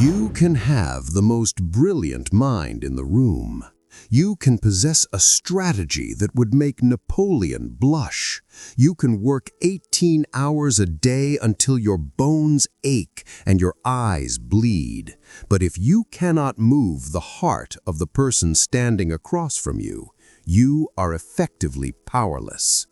You can have the most brilliant mind in the room. You can possess a strategy that would make Napoleon blush. You can work 18 hours a day until your bones ache and your eyes bleed. But if you cannot move the heart of the person standing across from you, you are effectively powerless.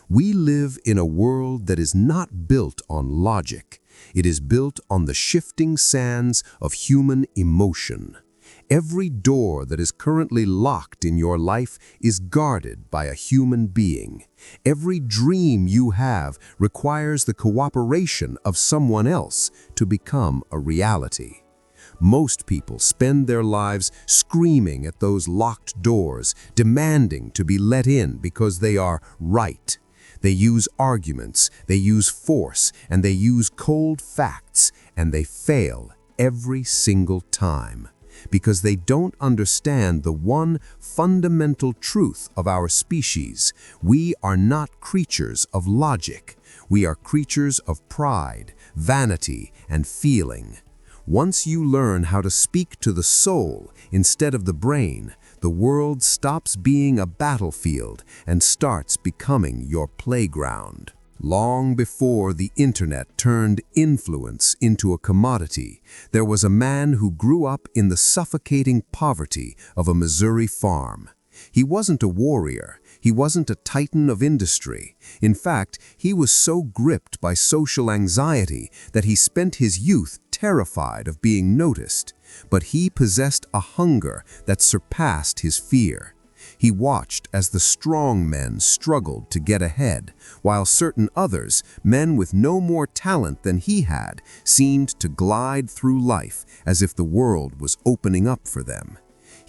We live in a world that is not built on logic. It is built on the shifting sands of human emotion. Every door that is currently locked in your life is guarded by a human being. Every dream you have requires the cooperation of someone else to become a reality. Most people spend their lives screaming at those locked doors, demanding to be let in because they are right. They use arguments, they use force, and they use cold facts, and they fail every single time. Because they don't understand the one fundamental truth of our species. We are not creatures of logic. We are creatures of pride, vanity, and feeling. Once you learn how to speak to the soul instead of the brain, the world stops being a battlefield and starts becoming your playground. Long before the internet turned influence into a commodity, there was a man who grew up in the suffocating poverty of a Missouri farm. He wasn't a warrior. He wasn't a titan of industry. In fact, he was so gripped by social anxiety that he spent his youth terrified of being noticed. But he possessed a hunger that surpassed his fear. He watched as the strong men struggled to get ahead, while certain others, men with no more talent than he had, seemed to glide through life as if the world was opening up for them.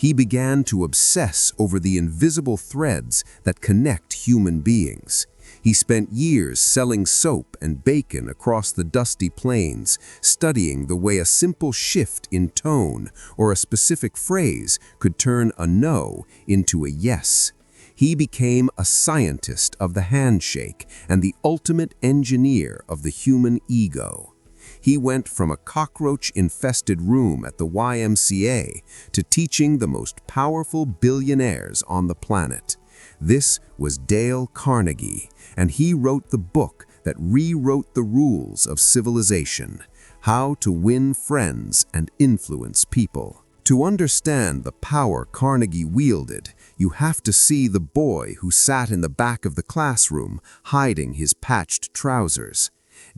He began to obsess over the invisible threads that connect human beings. He spent years selling soap and bacon across the dusty plains, studying the way a simple shift in tone or a specific phrase could turn a no into a yes. He became a scientist of the handshake and the ultimate engineer of the human ego. He went from a cockroach-infested room at the YMCA to teaching the most powerful billionaires on the planet. This was Dale Carnegie, and he wrote the book that rewrote the rules of civilization, How to Win Friends and Influence People. To understand the power Carnegie wielded, you have to see the boy who sat in the back of the classroom, hiding his patched trousers.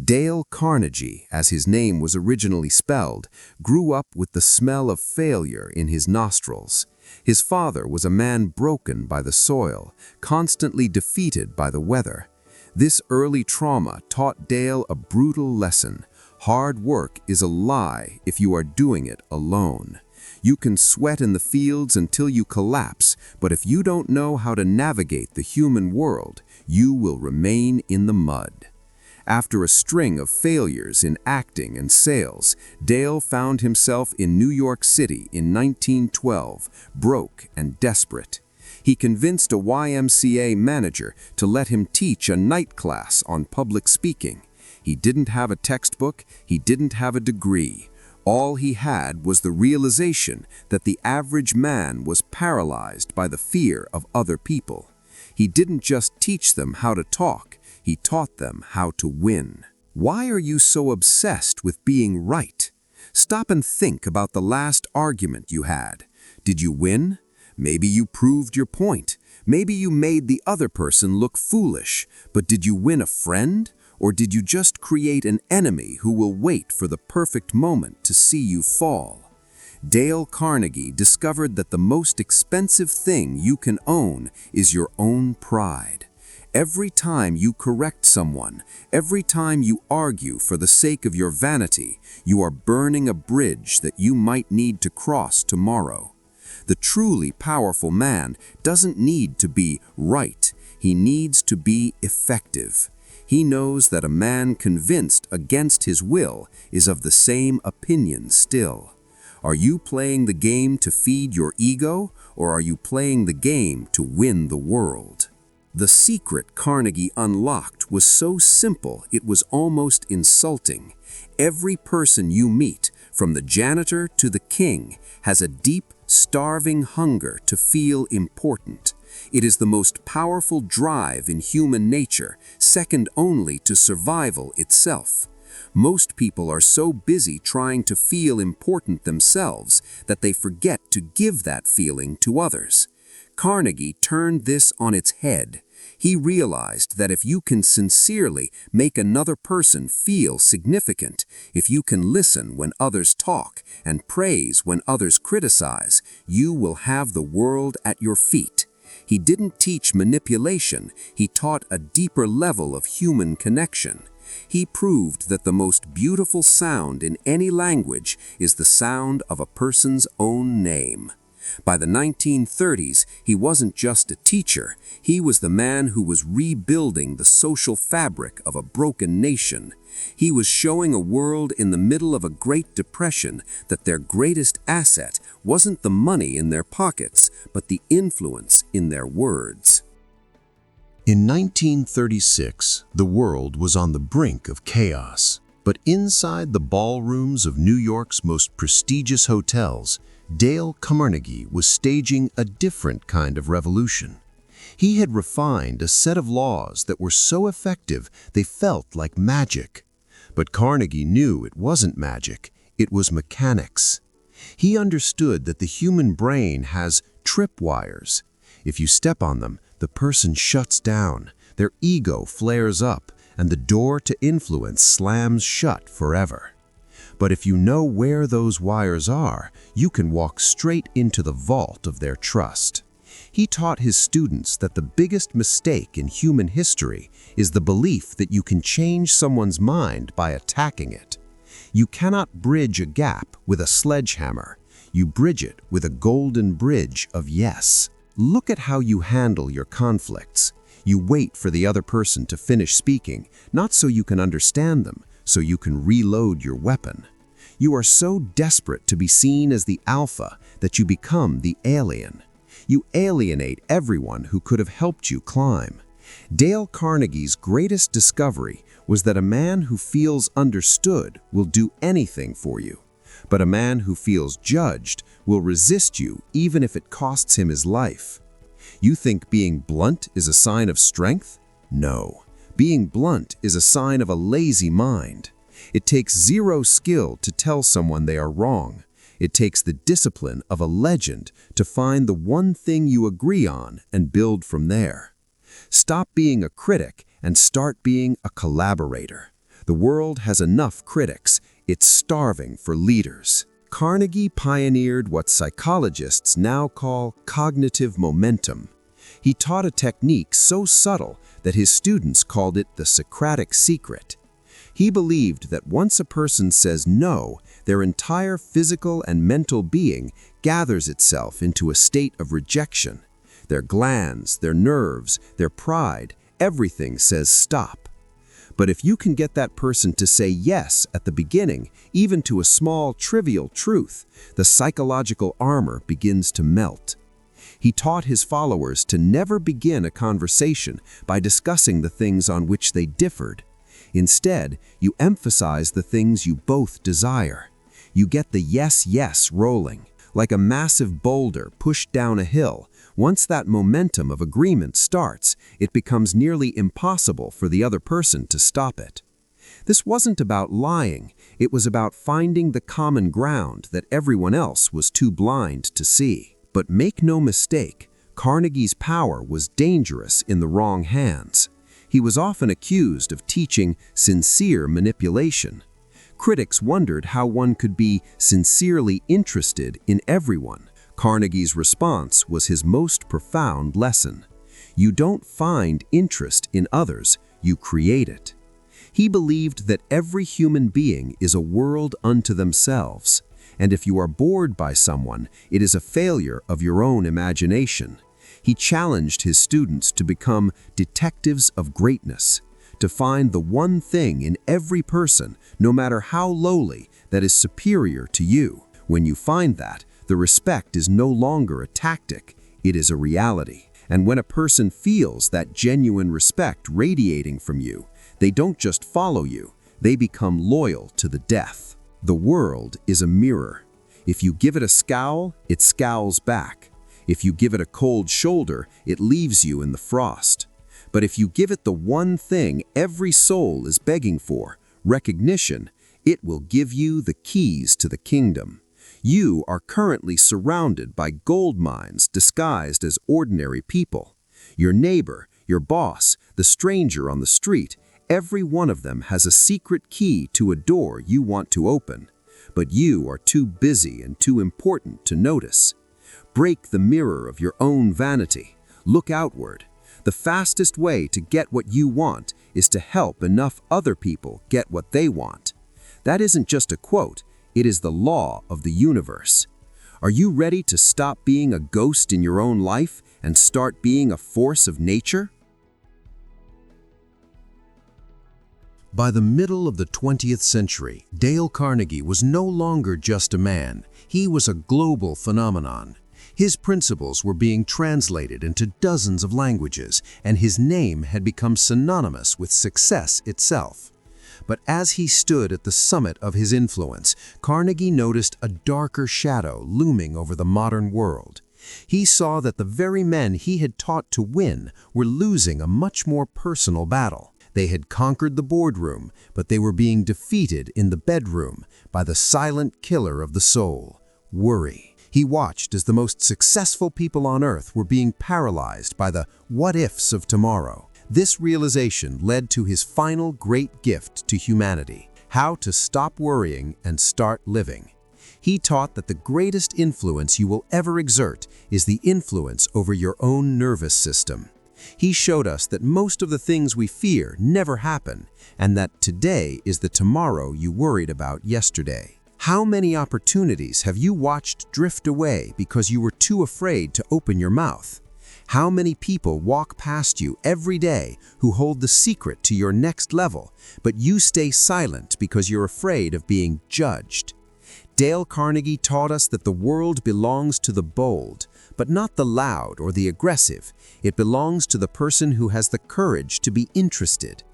Dale Carnegie, as his name was originally spelled, grew up with the smell of failure in his nostrils. His father was a man broken by the soil, constantly defeated by the weather. This early trauma taught Dale a brutal lesson. Hard work is a lie if you are doing it alone. You can sweat in the fields until you collapse, but if you don't know how to navigate the human world, you will remain in the mud. After a string of failures in acting and sales, Dale found himself in New York City in 1912, broke and desperate. He convinced a YMCA manager to let him teach a night class on public speaking. He didn't have a textbook, he didn't have a degree. All he had was the realization that the average man was paralyzed by the fear of other people. He didn't just teach them how to talk, he taught them how to win. Why are you so obsessed with being right? Stop and think about the last argument you had. Did you win? Maybe you proved your point. Maybe you made the other person look foolish. But did you win a friend? Or did you just create an enemy who will wait for the perfect moment to see you fall? Dale Carnegie discovered that the most expensive thing you can own is your own pride. Every time you correct someone, every time you argue for the sake of your vanity, you are burning a bridge that you might need to cross tomorrow. The truly powerful man doesn't need to be right, he needs to be effective. He knows that a man convinced against his will is of the same opinion still. Are you playing the game to feed your ego, or are you playing the game to win the world? The secret Carnegie unlocked was so simple it was almost insulting. Every person you meet, from the janitor to the king, has a deep, starving hunger to feel important. It is the most powerful drive in human nature, second only to survival itself. Most people are so busy trying to feel important themselves that they forget to give that feeling to others. Carnegie turned this on its head. He realized that if you can sincerely make another person feel significant, if you can listen when others talk and praise when others criticize, you will have the world at your feet. He didn't teach manipulation, he taught a deeper level of human connection. He proved that the most beautiful sound in any language is the sound of a person's own name. By the 1930s, he wasn't just a teacher, he was the man who was rebuilding the social fabric of a broken nation. He was showing a world in the middle of a Great Depression that their greatest asset wasn't the money in their pockets, but the influence in their words. In 1936, the world was on the brink of chaos. But inside the ballrooms of New York's most prestigious hotels, Dale Carnegie was staging a different kind of revolution. He had refined a set of laws that were so effective they felt like magic. But Carnegie knew it wasn't magic, it was mechanics. He understood that the human brain has tripwires. If you step on them, the person shuts down, their ego flares up, and the door to influence slams shut forever. But if you know where those wires are, you can walk straight into the vault of their trust. He taught his students that the biggest mistake in human history is the belief that you can change someone's mind by attacking it. You cannot bridge a gap with a sledgehammer. You bridge it with a golden bridge of yes. Look at how you handle your conflicts. You wait for the other person to finish speaking, not so you can understand them, so you can reload your weapon. You are so desperate to be seen as the alpha that you become the alien. You alienate everyone who could have helped you climb. Dale Carnegie's greatest discovery was that a man who feels understood will do anything for you. But a man who feels judged will resist you even if it costs him his life. You think being blunt is a sign of strength? No. Being blunt is a sign of a lazy mind. It takes zero skill to tell someone they are wrong. It takes the discipline of a legend to find the one thing you agree on and build from there. Stop being a critic and start being a collaborator. The world has enough critics. It's starving for leaders. Carnegie pioneered what psychologists now call cognitive momentum. He taught a technique so subtle that his students called it the Socratic secret. He believed that once a person says no, their entire physical and mental being gathers itself into a state of rejection. Their glands, their nerves, their pride, everything says stop. But if you can get that person to say yes at the beginning, even to a small, trivial truth, the psychological armor begins to melt. He taught his followers to never begin a conversation by discussing the things on which they differed. Instead, you emphasize the things you both desire. You get the yes, yes rolling. Like a massive boulder pushed down a hill, once that momentum of agreement starts, it becomes nearly impossible for the other person to stop it. This wasn't about lying, it was about finding the common ground that everyone else was too blind to see. But make no mistake, Carnegie's power was dangerous in the wrong hands. He was often accused of teaching sincere manipulation. Critics wondered how one could be sincerely interested in everyone. Carnegie's response was his most profound lesson. You don't find interest in others, you create it. He believed that every human being is a world unto themselves, and if you are bored by someone, it is a failure of your own imagination. He challenged his students to become detectives of greatness, to find the one thing in every person, no matter how lowly, that is superior to you. When you find that, the respect is no longer a tactic, it is a reality. And when a person feels that genuine respect radiating from you, they don't just follow you, they become loyal to the death. The world is a mirror. If you give it a scowl, it scowls back. If you give it a cold shoulder, it leaves you in the frost. But if you give it the one thing every soul is begging for, recognition, it will give you the keys to the kingdom. You are currently surrounded by gold mines disguised as ordinary people. Your neighbor, your boss, the stranger on the street, every one of them has a secret key to a door you want to open. But you are too busy and too important to notice. Break the mirror of your own vanity. Look outward. The fastest way to get what you want is to help enough other people get what they want. That isn't just a quote, it is the law of the universe. Are you ready to stop being a ghost in your own life and start being a force of nature? By the middle of the 20th century, Dale Carnegie was no longer just a man. He was a global phenomenon. His principles were being translated into dozens of languages, and his name had become synonymous with success itself. But as he stood at the summit of his influence, Carnegie noticed a darker shadow looming over the modern world. He saw that the very men he had taught to win were losing a much more personal battle. They had conquered the boardroom, but they were being defeated in the bedroom by the silent killer of the soul, worry. He watched as the most successful people on earth were being paralyzed by the what-ifs of tomorrow. This realization led to his final great gift to humanity, how to stop worrying and start living. He taught that the greatest influence you will ever exert is the influence over your own nervous system. He showed us that most of the things we fear never happen, and that today is the tomorrow you worried about yesterday. How many opportunities have you watched drift away because you were too afraid to open your mouth? How many people walk past you every day who hold the secret to your next level, but you stay silent because you're afraid of being judged? Dale Carnegie taught us that the world belongs to the bold, but not the loud or the aggressive. It belongs to the person who has the courage to be interested.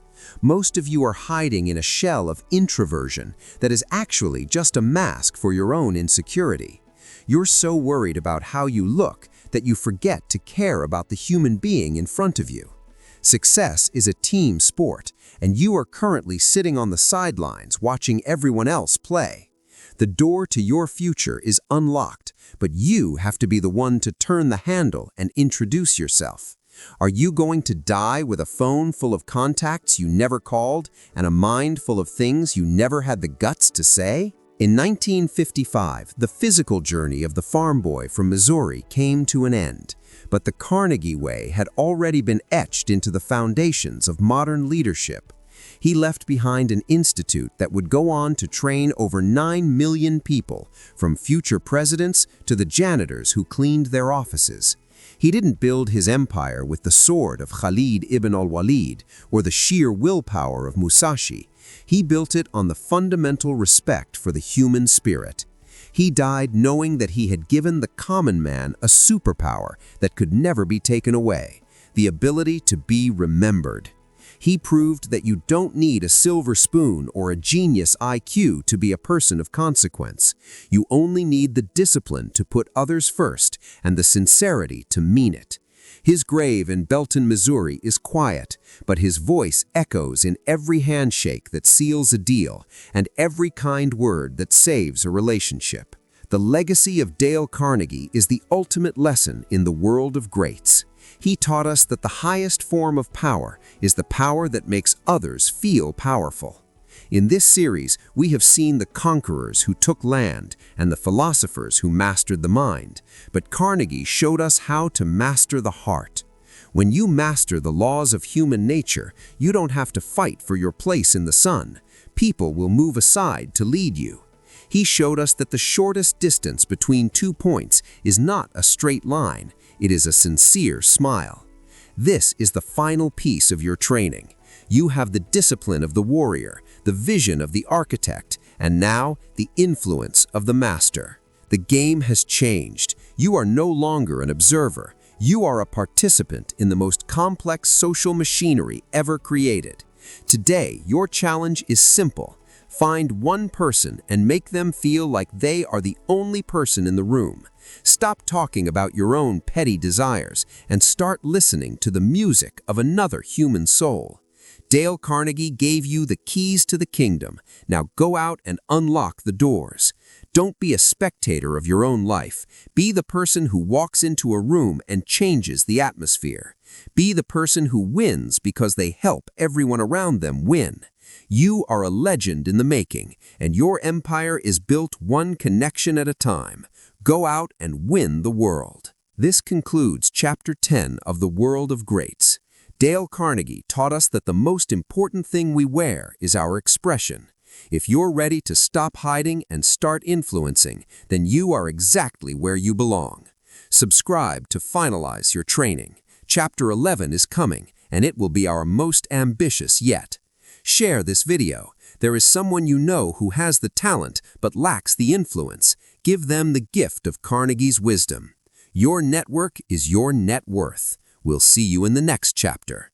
Most of you are hiding in a shell of introversion that is actually just a mask for your own insecurity. You're so worried about how you look that you forget to care about the human being in front of you. Success is a team sport, and you are currently sitting on the sidelines watching everyone else play. The door to your future is unlocked, but you have to be the one to turn the handle and introduce yourself. Are you going to die with a phone full of contacts you never called and a mind full of things you never had the guts to say? In 1955, the physical journey of the farm boy from Missouri came to an end, but the Carnegie way had already been etched into the foundations of modern leadership. He left behind an institute that would go on to train over 9 million people, from future presidents to the janitors who cleaned their offices. He didn't build his empire with the sword of Khalid ibn al-Walid or the sheer willpower of Musashi. He built it on the fundamental respect for the human spirit. He died knowing that he had given the common man a superpower that could never be taken away, the ability to be remembered. He proved that you don't need a silver spoon or a genius IQ to be a person of consequence. You only need the discipline to put others first and the sincerity to mean it. His grave in Belton, Missouri is quiet, but his voice echoes in every handshake that seals a deal and every kind word that saves a relationship. The legacy of Dale Carnegie is the ultimate lesson in the world of greats. He taught us that the highest form of power is the power that makes others feel powerful. In this series, we have seen the conquerors who took land and the philosophers who mastered the mind, but Carnegie showed us how to master the heart. When you master the laws of human nature, you don't have to fight for your place in the sun. People will move aside to lead you. He showed us that the shortest distance between 2 points is not a straight line. It is a sincere smile. This is the final piece of your training. You have the discipline of the warrior, the vision of the architect, and now the influence of the master. The game has changed. You are no longer an observer. You are a participant in the most complex social machinery ever created. Today, your challenge is simple. Find one person and make them feel like they are the only person in the room. Stop talking about your own petty desires and start listening to the music of another human soul. Dale Carnegie gave you the keys to the kingdom. Now go out and unlock the doors. Don't be a spectator of your own life. Be the person who walks into a room and changes the atmosphere. Be the person who wins because they help everyone around them win. You are a legend in the making, and your empire is built one connection at a time. Go out and win the world. This concludes Chapter 10 of The World of Greats. Dale Carnegie taught us that the most important thing we wear is our expression. If you're ready to stop hiding and start influencing, then you are exactly where you belong. Subscribe to finalize your training. Chapter 11 is coming, and it will be our most ambitious yet. Share this video. There is someone you know who has the talent but lacks the influence. Give them the gift of Carnegie's wisdom. Your network is your net worth. We'll see you in the next chapter.